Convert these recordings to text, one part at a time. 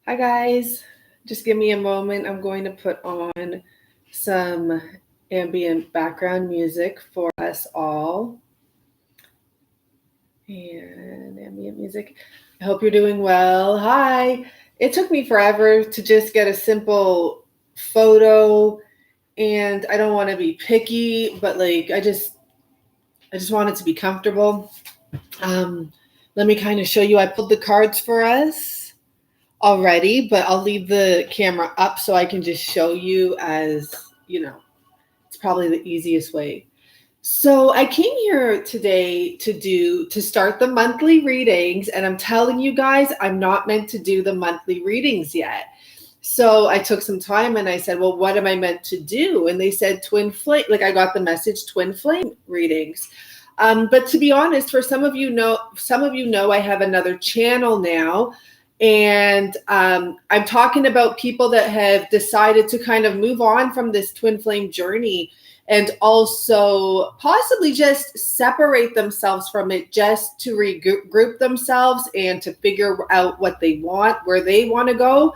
Hi guys, just give me a moment. I'm going to put on some ambient background music for us all. And ambient music. I hope you're doing well. Hi. It took me forever to just get a simple photo, and I don't want to be picky, but I just want it to be comfortable. Um, Let me kind of show you. I pulled the cards for us already, but I'll leave the camera up so I can just show you as, it's probably the easiest way. So I came here today to start the monthly readings, and I'm telling you guys, I'm not meant to do the monthly readings yet. So I took some time and I said, well, what am I meant to do? And they said twin flame, like I got the message twin flame readings. But to be honest, for some of you know, I have another channel now. And I'm talking about people that have decided to kind of move on from this twin flame journey and also possibly just separate themselves from it, just to regroup themselves and to figure out what they want, where they want to go,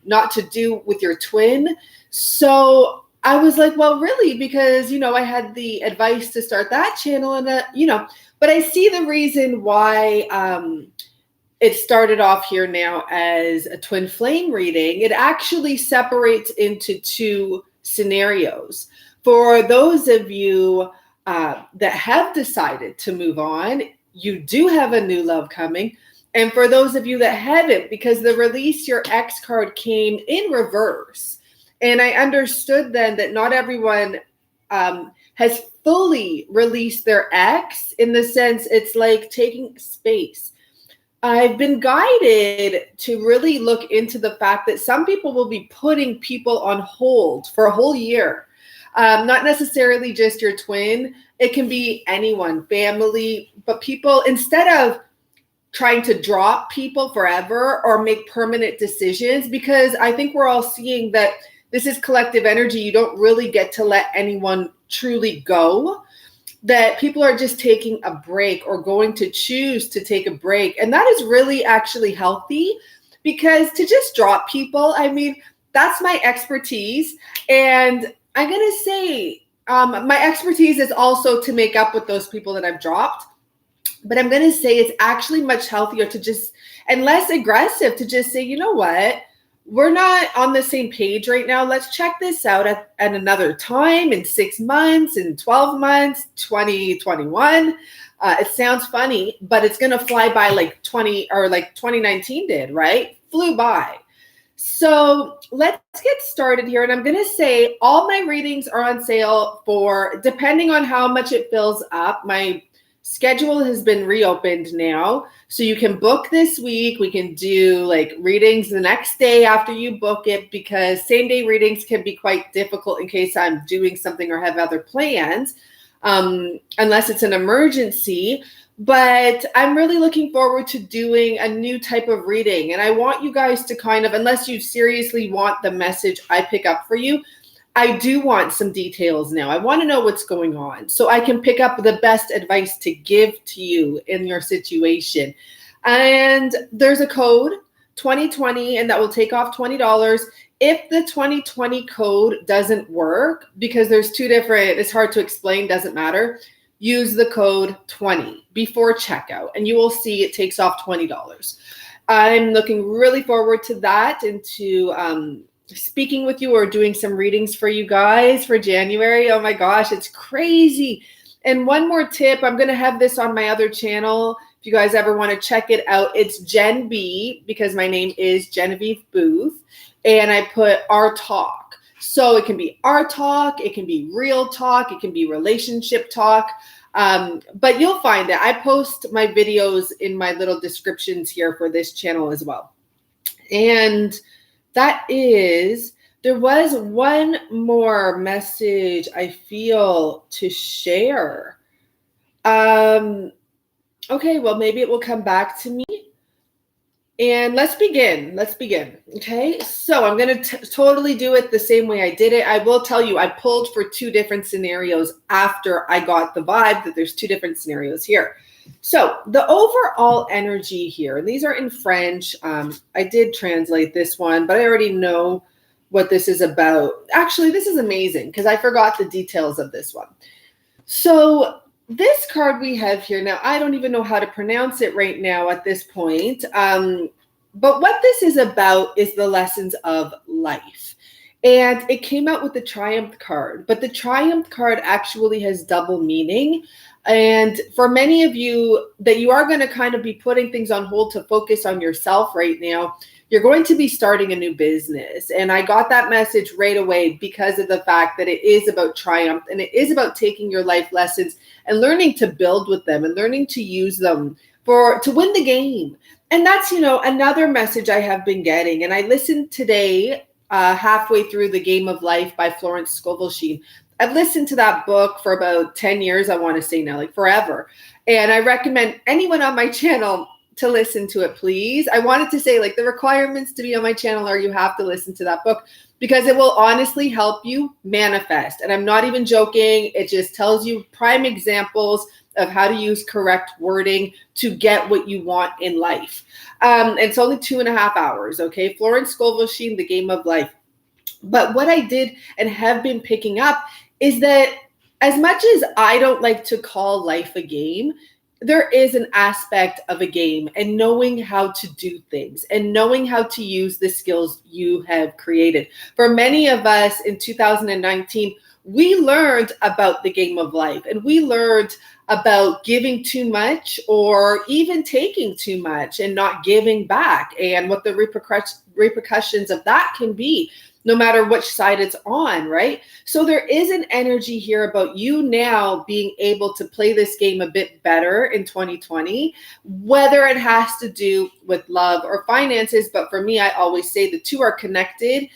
not to do with your twin. So I was like, well, really, because, I had the advice to start that channel and, but I see the reason why it started off here now as a twin flame reading. It actually separates into two scenarios. For those of you that have decided to move on, you do have a new love coming. And for those of you that haven't, because the release your ex card came in reverse. And I understood then that not everyone has fully released their ex, in the sense it's like taking space. I've been guided to really look into the fact that some people will be putting people on hold for a whole year. Not necessarily just your twin. It can be anyone, family, but people, instead of trying to drop people forever or make permanent decisions, because I think we're all seeing that this is collective energy. You don't really get to let anyone truly go, that people are just taking a break or going to choose to take a break. And that is really actually healthy, because to just drop people, that's my expertise. And I'm going to say my expertise is also to make up with those people that I've dropped. But I'm going to say it's actually much healthier to just, and less aggressive, to just say, you know what? We're not on the same page right now. Let's check this out at another time, in 6 months, in 12 months, 2021. It sounds funny, but it's going to fly by like 2019 did, right? Flew by. So let's get started here. And I'm going to say all my readings are on sale for, depending on how much it fills up. My schedule has been reopened now. So you can book this week. We can do like readings the next day after you book it, because same day readings can be quite difficult in case I'm doing something or have other plans, unless it's an emergency. But I'm really looking forward to doing a new type of reading. And I want you guys to kind of, unless you seriously want the message I pick up for you, I do want some details now. I want to know what's going on so I can pick up the best advice to give to you in your situation. And there's a code 2020, and that will take off $20. If the 2020 code doesn't work, because there's two different, it's hard to explain, doesn't matter. Use the code 20 before checkout, and you will see it takes off $20. I'm looking really forward to that and to speaking with you or doing some readings for you guys for January. Oh my gosh, it's crazy. And one more tip, I'm going to have this on my other channel. If you guys ever want to check it out, it's Jen B, because my name is Genevieve Booth, and I put our talk. So it can be our talk, it can be real talk, it can be relationship talk. But you'll find it. I post my videos in my little descriptions here for this channel as well. And there was one more message I feel to share. Okay, well, maybe it will come back to me. And let's begin. Okay, so I'm going to totally do it the same way I did it. I will tell you, I pulled for two different scenarios after I got the vibe that there's two different scenarios here. So the overall energy here, and these are in French. I did translate this one, but I already know what this is about. Actually, this is amazing because I forgot the details of this one. So this card we have here now, I don't even know how to pronounce it right now at this point. But what this is about is the lessons of life. And it came out with the Triumph card, but the Triumph card actually has double meaning. And for many of you that you are going to kind of be putting things on hold to focus on yourself right now, you're going to be starting a new business. And I got that message right away because of the fact that it is about triumph and it is about taking your life lessons and learning to build with them and learning to use them to win the game. And that's, another message I have been getting. And I listened today halfway through The Game of Life by Florence Scovel. I've listened to that book for about 10 years, I want to say now, like forever. And I recommend anyone on my channel to listen to it, please. I wanted to say, like, the requirements to be on my channel are you have to listen to that book because it will honestly help you manifest. And I'm not even joking. It just tells you prime examples of how to use correct wording to get what you want in life. It's only 2.5 hours, okay? Florence Scovel, The Game of Life. But what I did and have been picking up is that as much as I don't like to call life a game, there is an aspect of a game and knowing how to do things and knowing how to use the skills you have created. For many of us in 2019, we learned about the game of life and we learned about giving too much or even taking too much and not giving back and what the repercussions of that can be, no matter which side it's on, right? So there is an energy here about you now being able to play this game a bit better in 2020, whether it has to do with love or finances. But for me, I always say the two are connected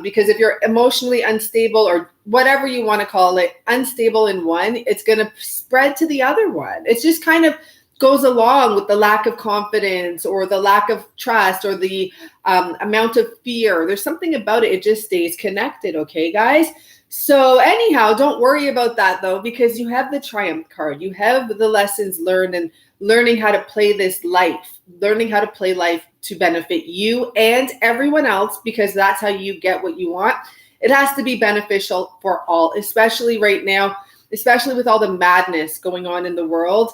because if you're emotionally unstable or whatever you want to call it, unstable in one, it's going to spread to the other one. It's just kind of goes along with the lack of confidence or the lack of trust or the amount of fear. There's something about it. It just stays connected. Okay, guys? So anyhow, don't worry about that though, because you have the Triumph card. You have the lessons learned and learning how to play this life, learning how to play life to benefit you and everyone else, because that's how you get what you want. It has to be beneficial for all, especially right now, especially with all the madness going on in the world.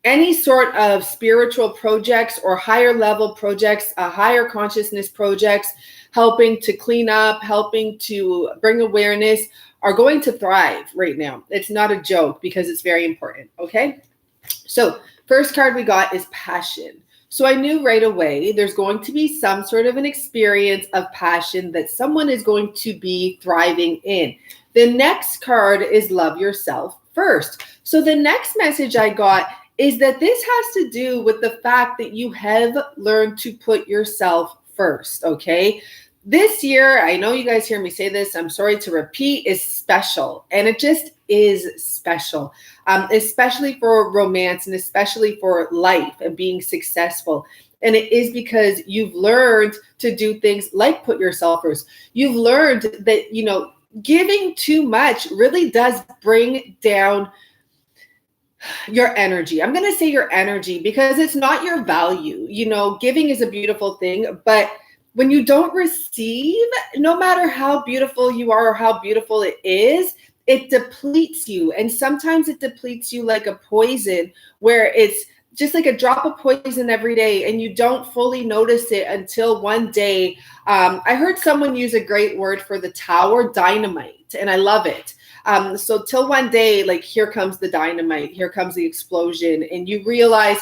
Any sort of spiritual projects or higher level projects, higher consciousness projects, helping to clean up, helping to bring awareness are going to thrive right now. It's not a joke because it's very important. Okay. So first card we got is passion. So I knew right away there's going to be some sort of an experience of passion that someone is going to be thriving in. The next card is love yourself first. So the next message I got is that this has to do with the fact that you have learned to put yourself first, okay? This year, I know you guys hear me say this, I'm sorry to repeat, is special. And it just is special, especially for romance and especially for life and being successful. And it is because you've learned to do things like put yourself first. You've learned that, giving too much really does bring down your energy. I'm going to say your energy because it's not your value. Giving is a beautiful thing, but when you don't receive, no matter how beautiful you are or how beautiful it is, it depletes you. And sometimes it depletes you like a poison where it's just like a drop of poison every day and you don't fully notice it until one day. I heard someone use a great word for the tower, dynamite, and I love it. So till one day, like, here comes the dynamite, here comes the explosion, and you realize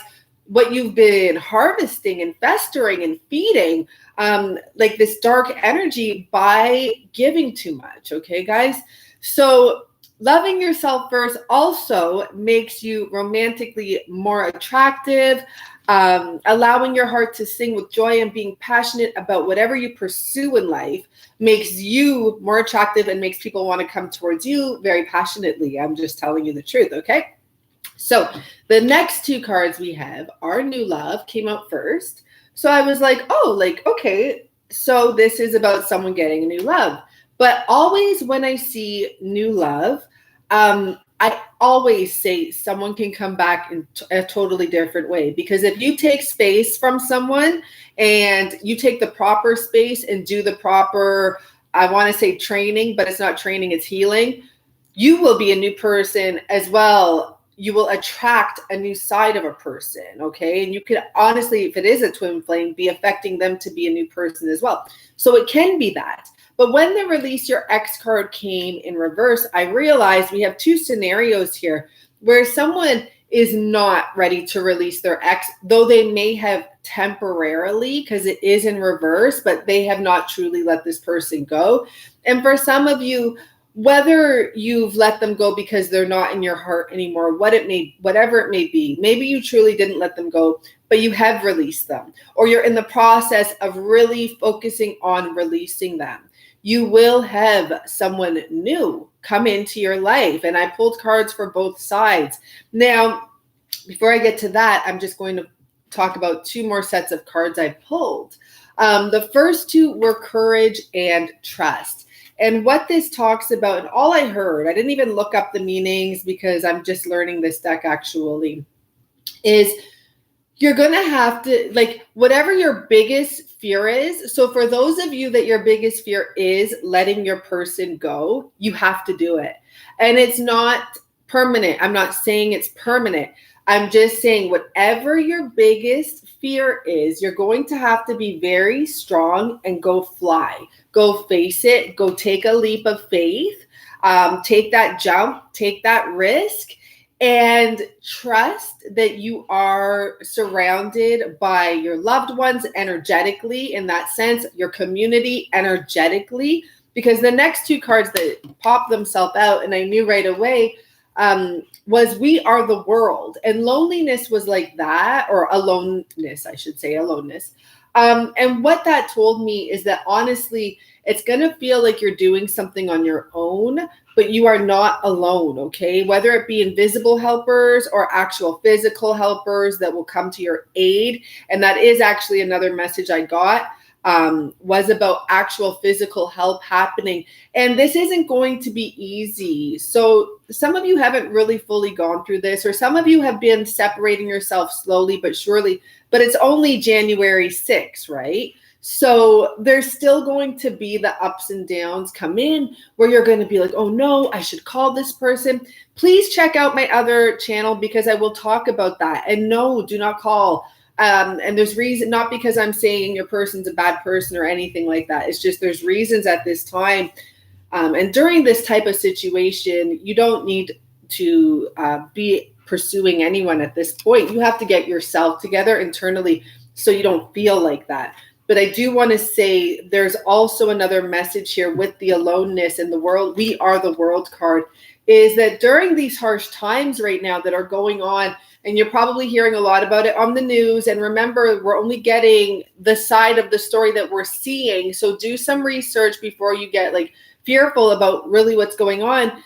what you've been harvesting and festering and feeding, like this dark energy by giving too much. Okay, guys? So loving yourself first also makes you romantically more attractive, allowing your heart to sing with joy and being passionate about whatever you pursue in life makes you more attractive and makes people want to come towards you very passionately. I'm just telling you the truth, okay? So the next two cards we have are New Love, came out first. So I was like, okay, so this is about someone getting a new love. But always when I see new love, I always say someone can come back in a totally different way, because if you take space from someone and you take the proper space and do the proper, I want to say training, but it's not training, it's healing, you will be a new person as well. You will attract a new side of a person, okay? And you could honestly, if it is a twin flame, be affecting them to be a new person as well. So it can be that. But when the release your ex card came in reverse, I realized we have two scenarios here where someone is not ready to release their ex, though they may have temporarily, because it is in reverse, but they have not truly let this person go. And for some of you, whether you've let them go because they're not in your heart anymore, whatever it may be, maybe you truly didn't let them go, but you have released them, or you're in the process of really focusing on releasing them. You will have someone new come into your life. And I pulled cards for both sides. Now, before I get to that, I'm just going to talk about two more sets of cards I pulled. The first two were courage and trust. And what this talks about, and all I heard, I didn't even look up the meanings because I'm just learning this deck actually, is you're going to have to, like, whatever your biggest fear is. So for those of you that your biggest fear is letting your person go, you have to do it. And it's not permanent. I'm not saying it's permanent. I'm just saying whatever your biggest fear is, you're going to have to be very strong and go fly. Go face it. Go take a leap of faith. Take that jump. Take that risk. And trust that you are surrounded by your loved ones energetically, in that sense, your community energetically, because the next two cards that popped themselves out, and I knew right away, was we are the world. And loneliness was like that, or aloneness, I should say, aloneness. And what that told me is that honestly, it's going to feel like you're doing something on your own, but you are not alone, okay? Whether it be invisible helpers or actual physical helpers that will come to your aid. And that is actually another message I got, was about actual physical help happening. And this isn't going to be easy. So some of you haven't really fully gone through this, or some of you have been separating yourself slowly but surely, but it's only January 6th, right? So there's still going to be the ups and downs come in where you're going to be like, oh no, I should call this person. Please check out my other channel because I will talk about that. And no, do not call. And there's reason, not because I'm saying your person's a bad person or anything like that. It's just there's reasons at this time. And during this type of situation, you don't need to be pursuing anyone at this point. You have to get yourself together internally so you don't feel like that. But I do want to say there's also another message here with the aloneness in the world. We are the world card, is that during these harsh times right now that are going on, and you're probably hearing a lot about it on the news. And remember, we're only getting the side of the story that we're seeing. So do some research before you get like fearful about really what's going on.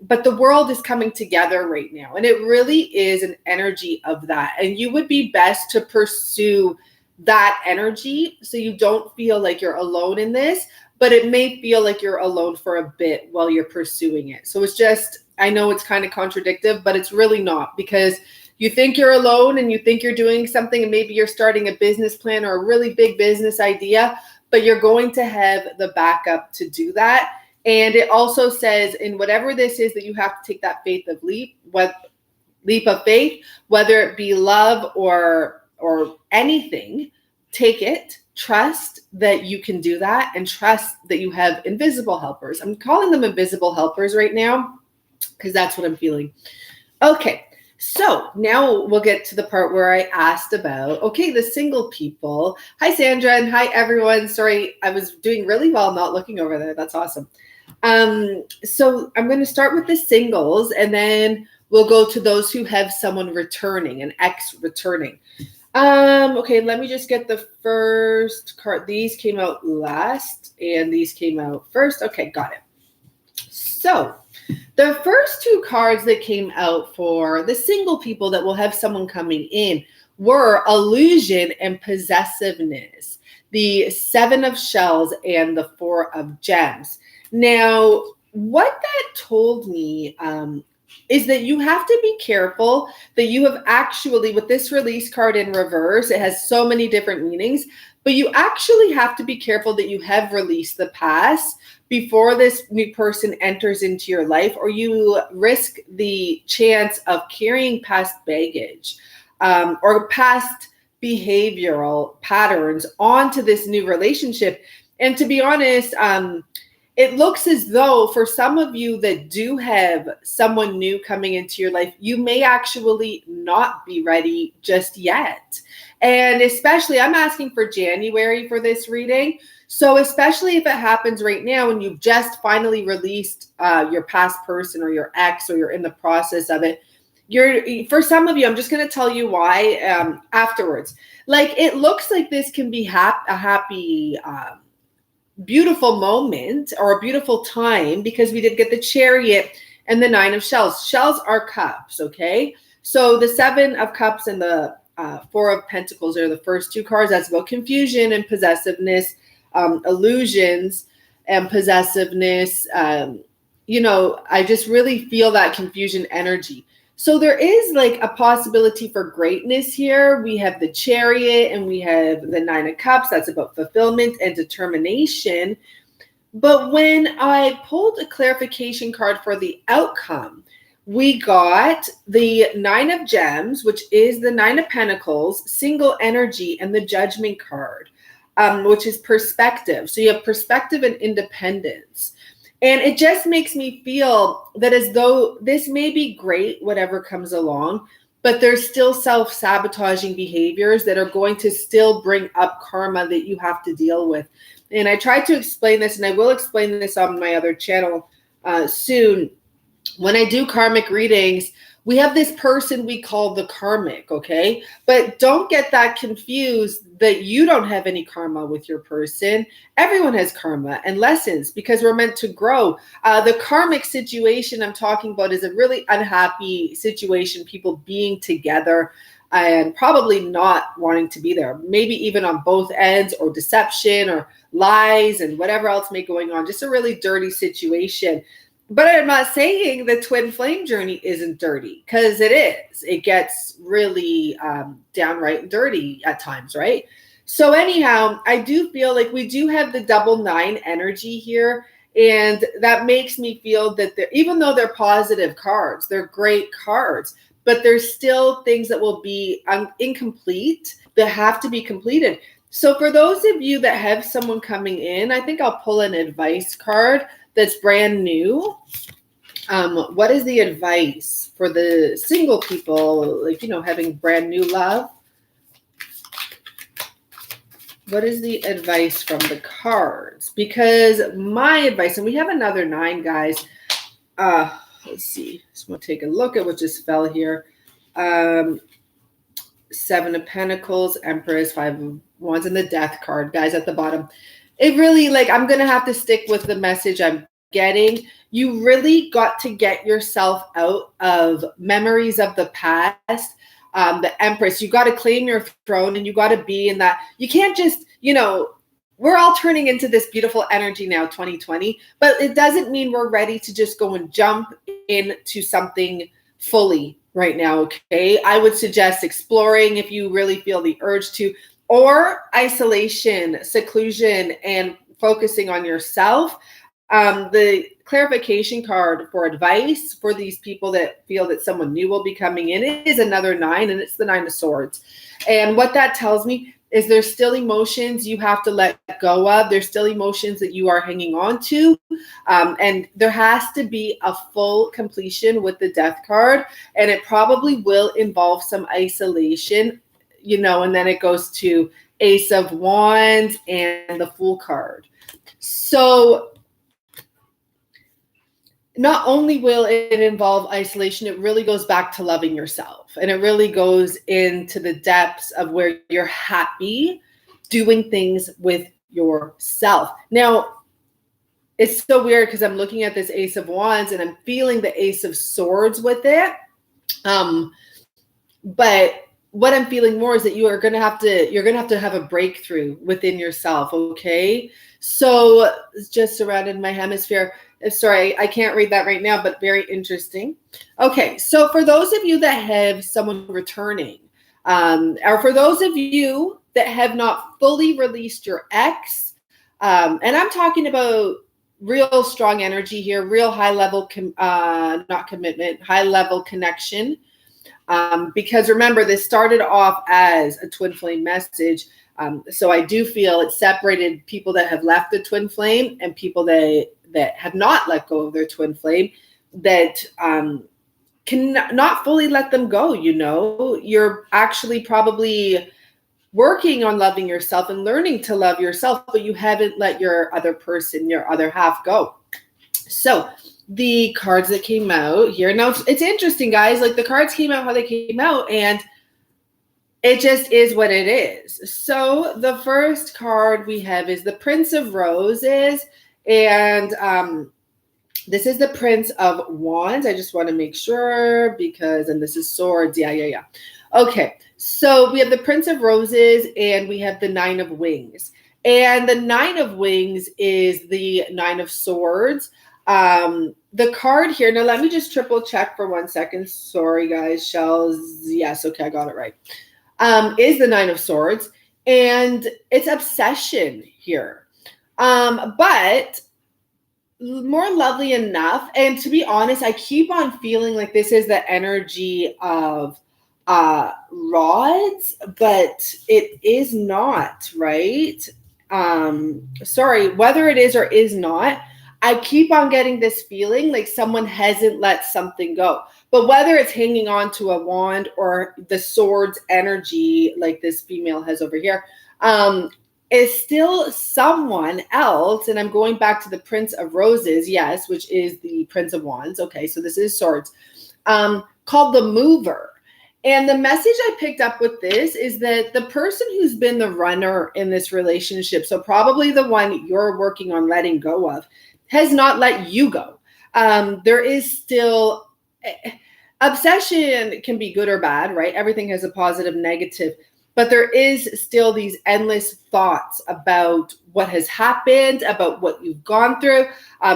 But the world is coming together right now. And it really is an energy of that. And you would be best to pursue that energy so you don't feel like you're alone in this, but it may feel like you're alone for a bit while you're pursuing it. So it's just, I know it's kind of contradictive, but it's really not, because you think you're alone and you think you're doing something, and maybe you're starting a business plan or a really big business idea, but you're going to have the backup to do that. And it also says in whatever this is that you have to take that leap of faith, whether it be love or anything, take it, trust that you can do that, and trust that you have invisible helpers. I'm calling them invisible helpers right now because that's what I'm feeling. Okay, so now we'll get to the part where I asked about, okay, the single people. Hi, Sandra, and hi, everyone. Sorry, I was doing really well not looking over there. That's awesome. So I'm going to start with the singles, and then we'll go to those who have someone returning, an ex returning. Okay, let me just get the first card. These came out last, and these came out first. Okay, got it. So the first two cards that came out for the single people that will have someone coming in were illusion and possessiveness, the 7 of shells and the 4 of gems. Now, what that told me, is that you have to be careful that you have actually, with this release card in reverse, it has so many different meanings, but you actually have to be careful that you have released the past before this new person enters into your life, or you risk the chance of carrying past baggage or past behavioral patterns onto this new relationship. And to be honest, it looks as though for some of you that do have someone new coming into your life, you may actually not be ready just yet. And especially, I'm asking for January for this reading. So especially if it happens right now and you've just finally released your past person or your ex, or you're in the process of it, for some of you, I'm just going to tell you why afterwards. Like, it looks like this can be a happy beautiful moment or a beautiful time, because we did get the Chariot and the Nine of Shells. Shells are cups, okay? So the Seven of Cups and the Four of Pentacles are the first two cards. That's about confusion and possessiveness, illusions and possessiveness. I just really feel that confusion energy. So there is like a possibility for greatness here. We have the Chariot and we have the Nine of Cups. That's about fulfillment and determination. But when I pulled a clarification card for the outcome, we got the Nine of Gems, which is the Nine of Pentacles, single energy, and the Judgment card, which is perspective. So you have perspective and independence. And it just makes me feel that as though this may be great, whatever comes along, but there's still self-sabotaging behaviors that are going to still bring up karma that you have to deal with. And I tried to explain this, and I will explain this on my other channel soon. When I do karmic readings, we have this person we call the karmic, okay? But don't get that confused that you don't have any karma with your person. Everyone has karma and lessons because we're meant to grow. The karmic situation I'm talking about is a really unhappy situation, people being together and probably not wanting to be there, maybe even on both ends, or deception or lies and whatever else may be going on. Just a really dirty situation. But I'm not saying the twin flame journey isn't dirty, because it is. It gets really downright dirty at times, right? So anyhow, I do feel like we do have the double nine energy here. And that makes me feel that even though they're positive cards, they're great cards, but there's still things that will be incomplete that have to be completed. So for those of you that have someone coming in, I think I'll pull an advice card that's brand new. What is the advice for the single people, like, having brand new love? What is the advice from the cards? Because my advice, and we have another 9, guys. Let's see. Just want to take a look at what just fell here. 7 of Pentacles, Empress, 5 of Wands, and the Death card, guys, at the bottom. It really, I'm going to have to stick with the message I'm getting. You really got to get yourself out of memories of the past. The Empress, you got to claim your throne, and you got to be in that. You can't just, we're all turning into this beautiful energy now, 2020, but it doesn't mean we're ready to just go and jump into something fully right now, okay? I would suggest exploring if you really feel the urge to, or isolation, seclusion, and focusing on yourself. The clarification card for advice for these people that feel that someone new will be coming in is another 9, and it's the 9 of Swords. And what that tells me is there's still emotions you have to let go of. There's still emotions that you are hanging on to. And there has to be a full completion with the Death card. And it probably will involve some isolation, and then it goes to Ace of Wands and the Fool card. So not only will it involve isolation, it really goes back to loving yourself. And it really goes into the depths of where you're happy doing things with yourself. Now, it's so weird because I'm looking at this Ace of Wands and I'm feeling the Ace of Swords with it. But what I'm feeling more is that you're going to have a breakthrough within yourself. Okay. So just surrounded my hemisphere. Sorry, I can't read that right now, but very interesting. Okay. So for those of you that have someone returning, or for those of you that have not fully released your ex, and I'm talking about real strong energy here, real high level, not commitment, high level connection. Because remember, this started off as a twin flame message. So I do feel it separated people that have left the twin flame and people that have not let go of their twin flame, that can not fully let them go. You're actually probably working on loving yourself and learning to love yourself, but you haven't let your other person, your other half go. So the cards that came out here, now it's interesting, guys, like the cards came out how they came out, and it just is what it is. So the first card we have is the Prince of Roses, and this is the Prince of Wands. I just want to make sure and this is Swords. Yeah. Okay, so we have the Prince of Roses and we have the Nine of Wings. And the Nine of Wings is the Nine of Swords. The card here, now let me just triple check for 1 second. Sorry, guys, shells. Yes, okay, I got it right. Is the Nine of Swords, and it's obsession here. But more lovely enough. And to be honest, I keep on feeling like this is the energy of rods, but it is not, right? Sorry, whether it is or is not, I keep on getting this feeling like someone hasn't let something go. But whether it's hanging on to a wand or the swords energy like this female has over here, is still someone else. And I'm going back to the Prince of Roses, yes, which is the Prince of Wands. Okay, so this is swords, called the Mover. And the message I picked up with this is that the person who's been the runner in this relationship, so probably the one you're working on letting go of, has not let you go. There is still obsession, can be good or bad, right? Everything has a positive, negative, but there is still these endless thoughts about what has happened, about what you've gone through.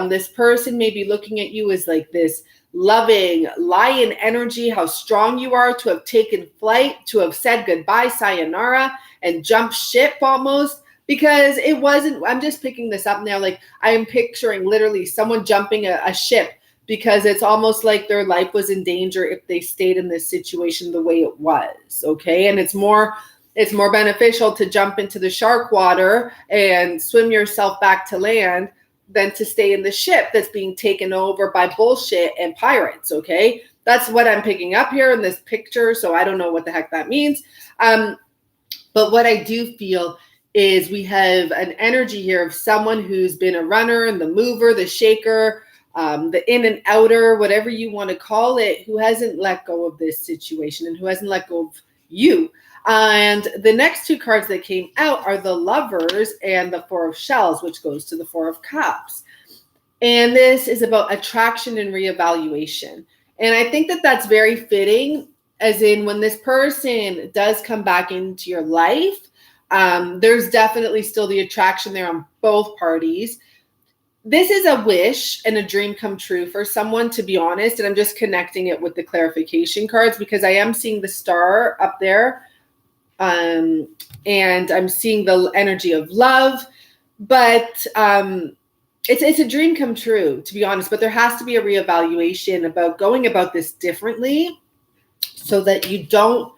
This person may be looking at you as like this loving lion energy, how strong you are to have taken flight, to have said goodbye, sayonara, and jumped ship almost. Because it wasn't, I'm just picking this up now, like I am picturing literally someone jumping a ship, because it's almost like their life was in danger if they stayed in this situation the way it was, okay? And it's more beneficial to jump into the shark water and swim yourself back to land than to stay in the ship that's being taken over by bullshit and pirates, okay? That's what I'm picking up here in this picture, so I don't know what the heck that means. But what I do feel is we have an energy here of someone who's been a runner and the mover, the shaker, the in and outer, whatever you want to call it, who hasn't let go of this situation and who hasn't let go of you. And the next two cards that came out are the Lovers and the Four of Shells, which goes to the Four of Cups. And this is about attraction and reevaluation. And I think that that's very fitting, as in when this person does come back into your life, there's definitely still the attraction there on both parties. This is a wish and a dream come true for someone, to be honest. And I'm just connecting it with the clarification cards because I am seeing the star up there. And I'm seeing the energy of love. But it's a dream come true, to be honest. But there has to be a reevaluation about going about this differently so that you don't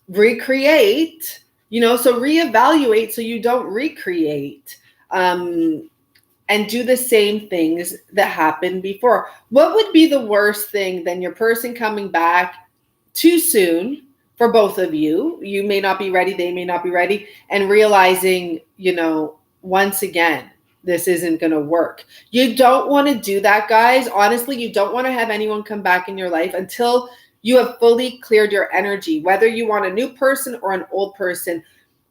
recreate. So reevaluate so you don't recreate and do the same things that happened before. What would be the worst thing than your person coming back too soon for both of you? You may not be ready, they may not be ready, and realizing, once again, this isn't going to work. You don't want to do that, guys. Honestly, you don't want to have anyone come back in your life until you have fully cleared your energy, whether you want a new person or an old person,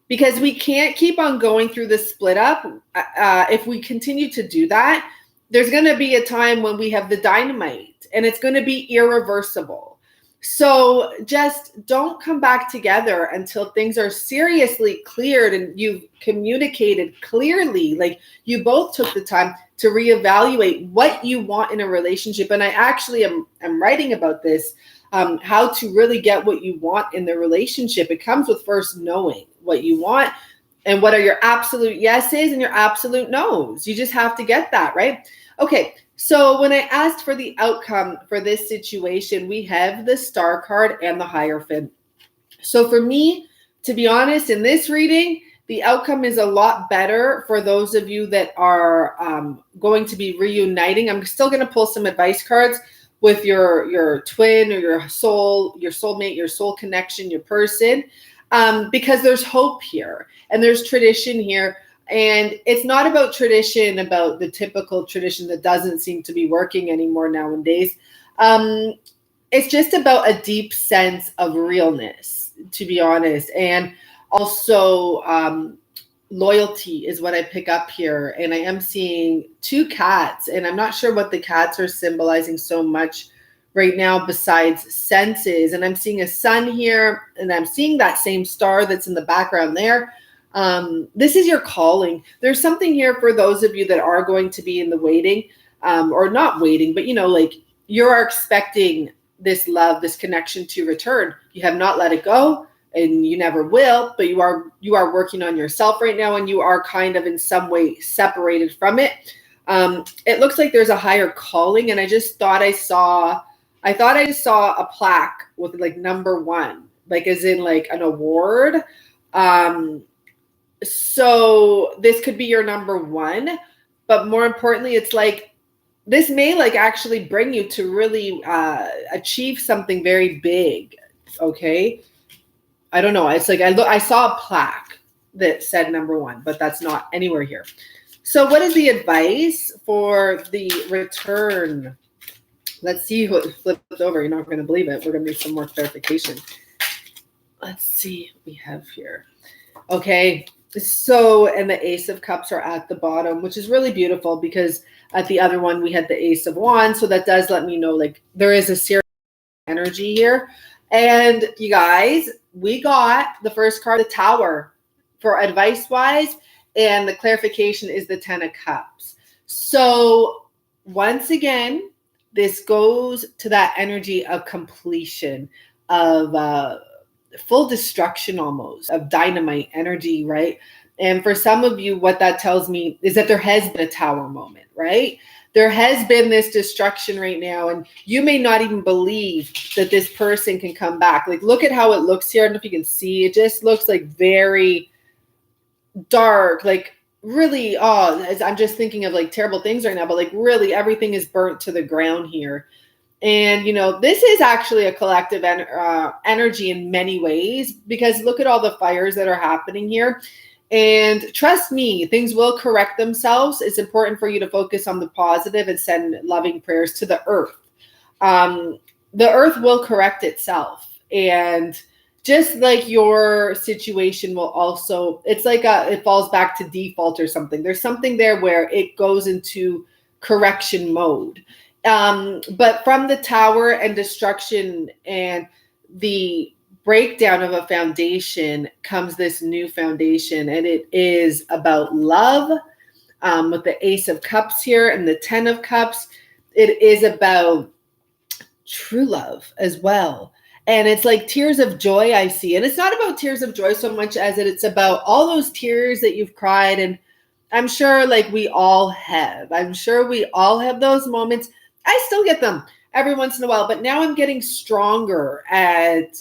because we can't keep on going through this split up. If we continue to do that, there's going to be a time when we have the dynamite and it's going to be irreversible. So just don't come back together until things are seriously cleared and you've communicated clearly. Like you both took the time to reevaluate what you want in a relationship. And I actually am writing about this, how to really get what you want in the relationship. It comes with first knowing what you want and what are your absolute yeses and your absolute nos. You just have to get that, right? Okay. So when I asked for the outcome for this situation, we have the Star card and the Hierophant. So for me, to be honest, in this reading, the outcome is a lot better for those of you that are going to be reuniting. I'm still going to pull some advice cards with your twin or your soulmate, your soul connection, your person, because there's hope here and there's tradition here. And it's not about tradition, about the typical tradition that doesn't seem to be working anymore nowadays. It's just about a deep sense of realness, to be honest. And also loyalty is what I pick up here. And I am seeing two cats, and I'm not sure what the cats are symbolizing so much right now besides senses. And I'm seeing a sun here, and I'm seeing that same star that's in the background there. This is your calling. There's something here for those of you that are going to be in the waiting, or not waiting, but like you're expecting this love, this connection to return. You have not let it go and you never will, but you are working on yourself right now, and you are kind of in some way separated from it. It looks like there's a higher calling, and I just saw a plaque with like number 1, like as in like an award. So this could be your number 1, but more importantly, it's like this may like actually bring you to really achieve something very big. Okay. I don't know. It's like I saw a plaque that said number 1, but that's not anywhere here. So what is the advice for the return? Let's see who it flipped over. You're not going to believe it. We're going to need some more clarification. Let's see what we have here. Okay. So, and the Ace of Cups are at the bottom, which is really beautiful because at the other one, we had the Ace of Wands. So that does let me know like there is a serious energy here. And you guys, we got the first card, the Tower, for advice wise. And the clarification is the 10 of Cups. So once again, this goes to that energy of completion, of full destruction almost, of dynamite energy, right? And for some of you, what that tells me is that there has been a Tower moment, right? There has been this destruction right now, and you may not even believe that this person can come back. Like, look at how it looks here. I don't know if you can see. It just looks like very dark, like really, I'm just thinking of like terrible things right now, but like really everything is burnt to the ground here. And, this is actually a collective energy in many ways, because look at all the fires that are happening here. And trust me, things will correct themselves. It's important for you to focus on the positive and send loving prayers to the earth. The earth will correct itself. And just like your situation will also, it's like it falls back to default or something. There's something there where it goes into correction mode. But from the Tower and destruction and the breakdown of a foundation comes this new foundation, and it is about love, with the Ace of Cups here and the 10 of Cups. It is about true love as well. And it's like tears of joy I see. And it's not about tears of joy so much as it's about all those tears that you've cried. And I'm sure like we all have. I'm sure we all have those moments. I still get them every once in a while, but now I'm getting stronger at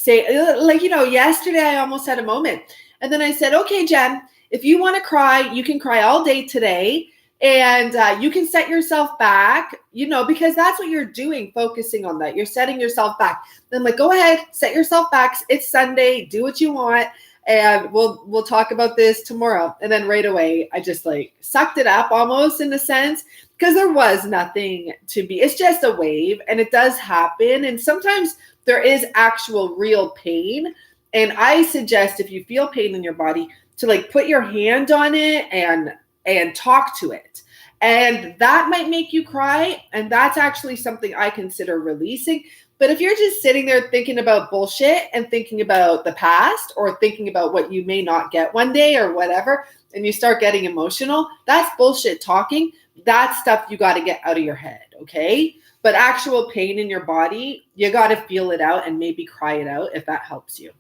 yesterday I almost had a moment. And then I said, okay, Jen, if you want to cry, you can cry all day today. And you can set yourself back, because that's what you're doing, focusing on that. You're setting yourself back. Then like, go ahead, set yourself back. It's Sunday. Do what you want. And we'll talk about this tomorrow. And then right away, I just like sucked it up almost in a sense, because there was nothing to be. It's just a wave, and it does happen. And sometimes there is actual real pain. And I suggest if you feel pain in your body to like put your hand on it and talk to it. And that might make you cry. And that's actually something I consider releasing. But if you're just sitting there thinking about bullshit and thinking about the past or thinking about what you may not get one day or whatever, and you start getting emotional, that's bullshit talking. That's stuff you got to get out of your head, okay? But actual pain in your body, you got to feel it out and maybe cry it out if that helps you.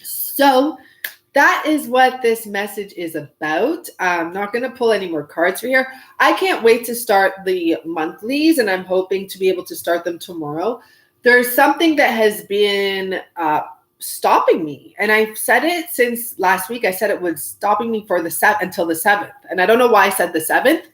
So that is what this message is about. I'm not going to pull any more cards for here. I can't wait to start the monthlies, and I'm hoping to be able to start them tomorrow. There's something that has been stopping me, and I've said it since last week. I said it was stopping me for until the 7th, and I don't know why I said the 7th,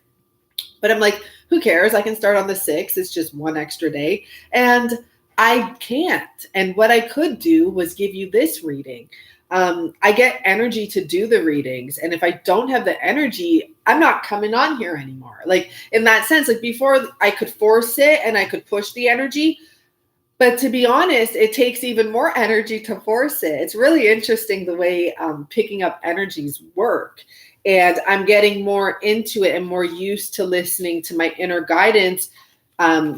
but I'm like, who cares? I can start on the 6th. It's just one extra day, and I can't. And what I could do was give you this reading. I get energy to do the readings. And if I don't have the energy, I'm not coming on here anymore. Like in that sense, like before I could force it and I could push the energy. But to be honest, it takes even more energy to force it. It's really interesting the way picking up energies work. And I'm getting more into it and more used to listening to my inner guidance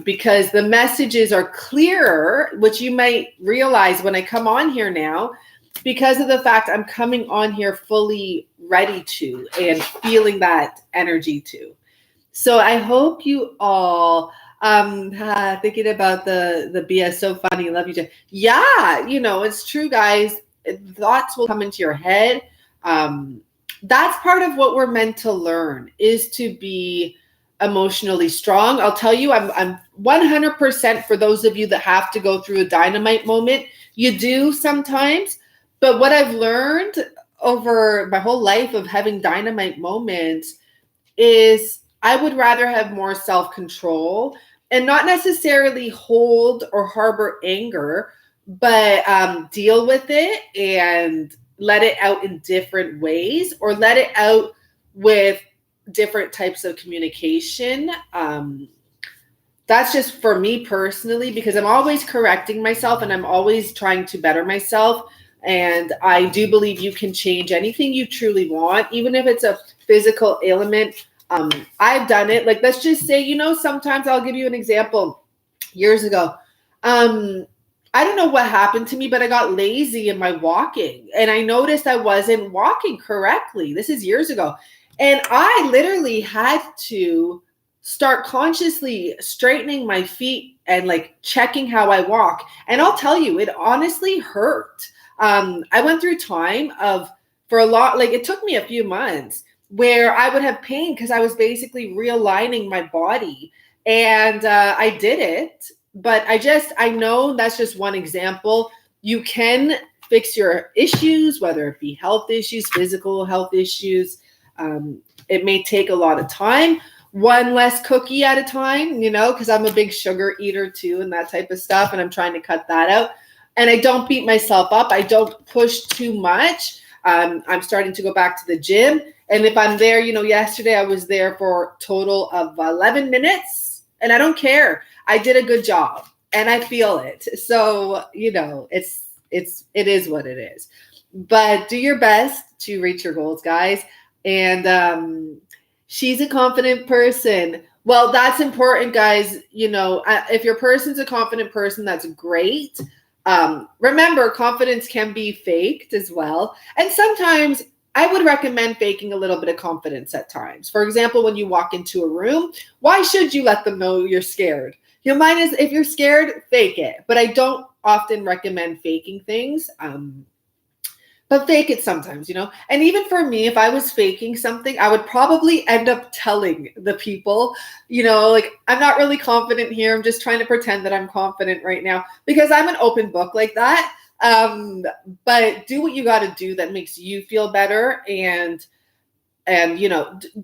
because the messages are clearer, which you might realize when I come on here now, because of the fact I'm coming on here fully ready to and feeling that energy too. So I hope you all thinking about the BS. So funny. Love you, Jen. Yeah, it's true, guys. Thoughts will come into your head. That's part of what we're meant to learn, is to be emotionally strong. I'll tell you, I'm 100% for those of you that have to go through a dynamite moment. You do sometimes. But what I've learned over my whole life of having dynamite moments is I would rather have more self-control and not necessarily hold or harbor anger, but deal with it and let it out in different ways, or let it out with different types of communication. That's just for me personally, because I'm always correcting myself and I'm always trying to better myself. And I do believe you can change anything you truly want, even if it's a physical ailment. I've done it. Like, let's just say, sometimes I'll give you an example. Years ago, I don't know what happened to me, but I got lazy in my walking. And I noticed I wasn't walking correctly. This is years ago. And I literally had to start consciously straightening my feet and like checking how I walk. And I'll tell you, it honestly hurt. I went through time for a lot, like it took me a few months where I would have pain because I was basically realigning my body, and I did it. But I know that's just one example. You can fix your issues, whether it be health issues, physical health issues. It may take a lot of time, one less cookie at a time, because I'm a big sugar eater too and that type of stuff. And I'm trying to cut that out. And I don't beat myself up. I don't push too much. I'm starting to go back to the gym. And if I'm there, yesterday I was there for a total of 11 minutes. And I don't care. I did a good job. And I feel it. So, it is what it is. But do your best to reach your goals, guys. And she's a confident person. Well, that's important, guys. If your person's a confident person, that's great. Remember, confidence can be faked as well. And sometimes I would recommend faking a little bit of confidence at times. For example, when you walk into a room, why should you let them know you're scared? If you're scared, fake it. But I don't often recommend faking things. But fake it sometimes, And even for me, if I was faking something, I would probably end up telling the people, like, I'm not really confident here. I'm just trying to pretend that I'm confident right now, because I'm an open book like that. But do what you got to do that makes you feel better. And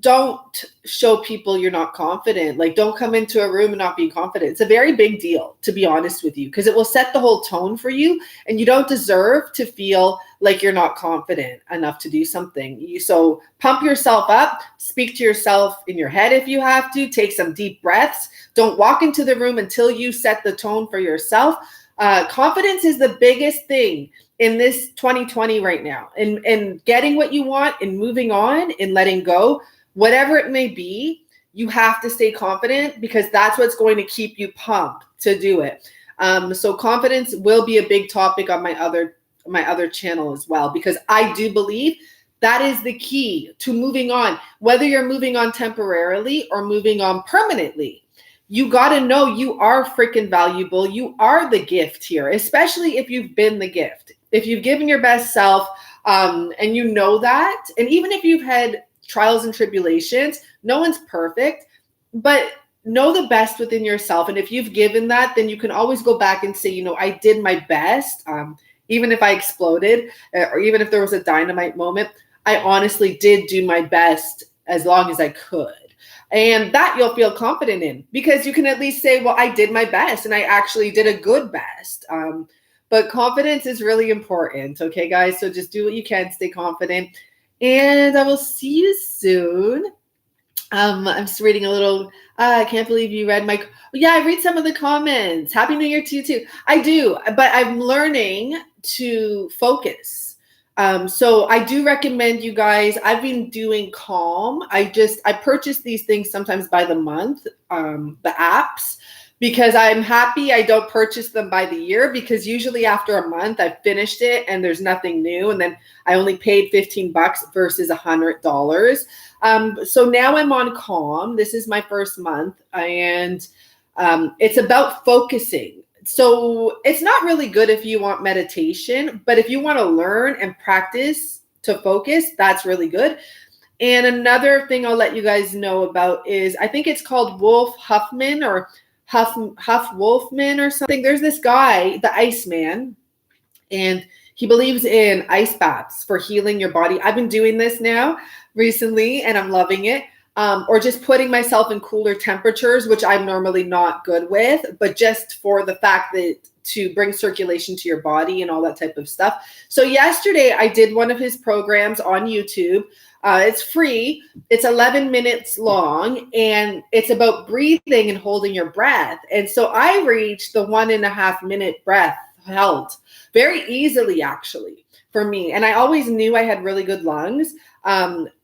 don't show people you're not confident. Like, don't come into a room and not be confident. It's a very big deal, to be honest with you, because it will set the whole tone for you. And you don't deserve to feel like you're not confident enough to do something. So pump yourself up, speak to yourself in your head if you have to, take some deep breaths. Don't walk into the room until you set the tone for yourself. Confidence is the biggest thing in this 2020 right now, and getting what you want and moving on and letting go, whatever it may be. You have to stay confident, because that's what's going to keep you pumped to do it. So confidence will be a big topic on my other channel as well, because I do believe that is the key to moving on, whether you're moving on temporarily or moving on permanently. You got to know you are freaking valuable. You are the gift here, especially if you've been the gift. If you've given your best self, and you know that, and even if you've had trials and tribulations, no one's perfect, but know the best within yourself. And if you've given that, then you can always go back and say, you know, I did my best. Even if I exploded, or even if there was a dynamite moment, I honestly did do my best as long as I could. And that you'll feel confident in, because you can at least say, well, I did my best and I actually did a good best. But confidence is really important. Okay, guys. So just do what you can, stay confident, and I will see you soon. I'm just reading a little, I can't believe you read my, yeah, I read some of the comments. Happy New Year to you too. I do, but I'm learning to focus. So I do recommend you guys, I've been doing Calm. I purchase these things sometimes by the month, the apps, because I'm happy I don't purchase them by the year, because usually after a month I've finished it and there's nothing new. And then I only paid $15 versus $100. So now I'm on Calm. This is my first month, and it's about focusing. So it's not really good if you want meditation, but if you want to learn and practice to focus, that's really good. And another thing I'll let you guys know about is, I think it's called Wolf Huffman or Huff Wolfman or something. There's this guy, the Iceman, and he believes in ice baths for healing your body. I've been doing this now recently and I'm loving it. Or just putting myself in cooler temperatures, which I'm normally not good with, but just for the fact that to bring circulation to your body and all that type of stuff. So yesterday I did one of his programs on YouTube. It's free. It's 11 minutes long, and it's about breathing and holding your breath. And so I reached the 1.5 minute breath held very easily, actually, for me. And I always knew I had really good lungs.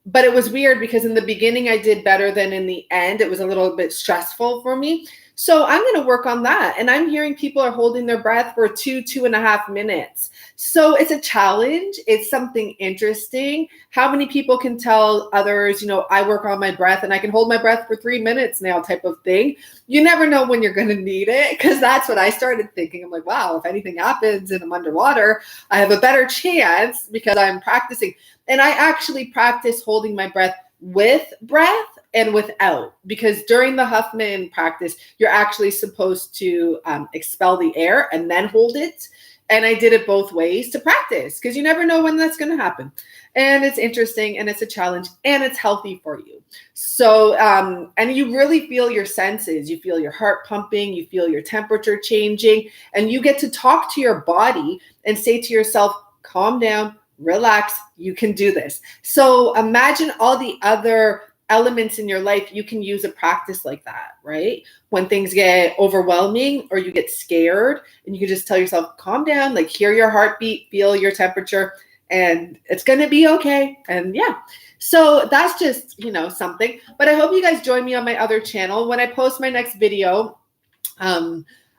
But it was weird because in the beginning I did better than in the end. It was a little bit stressful for me. So I'm going to work on that. And I'm hearing people are holding their breath for 2.5 minutes. So it's a challenge. It's something interesting. How many people can tell others, you know, I work on my breath and I can hold my breath for 3 minutes now, type of thing. You never know when you're going to need it, because that's what I started thinking. I'm like, wow, if anything happens and I'm underwater, I have a better chance because I'm practicing. And I actually practice holding my breath with breath and without, because during the Huffman practice, you're actually supposed to expel the air and then hold it. And I did it both ways to practice, because you never know when that's going to happen. And it's interesting, and it's a challenge, and it's healthy for you. So, and you really feel your senses. You feel your heart pumping, you feel your temperature changing, and you get to talk to your body and say to yourself, calm down, relax, you can do this. So imagine all the other elements in your life you can use a practice like that, right? When things get overwhelming or you get scared, and you can just tell yourself, calm down, like hear your heartbeat, feel your temperature, and it's going to be okay. And yeah, so that's just, you know, something. But I hope you guys join me on my other channel when I post my next video.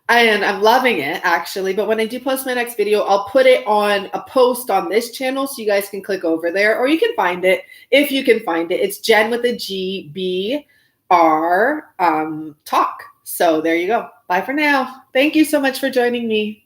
And I'm loving it, actually. But when I do post my next video, I'll put it on a post on this channel so you guys can click over there, or you can find it if you can find it. It's Jen with a G, B, R, talk. So there you go. Bye for now. Thank you so much for joining me.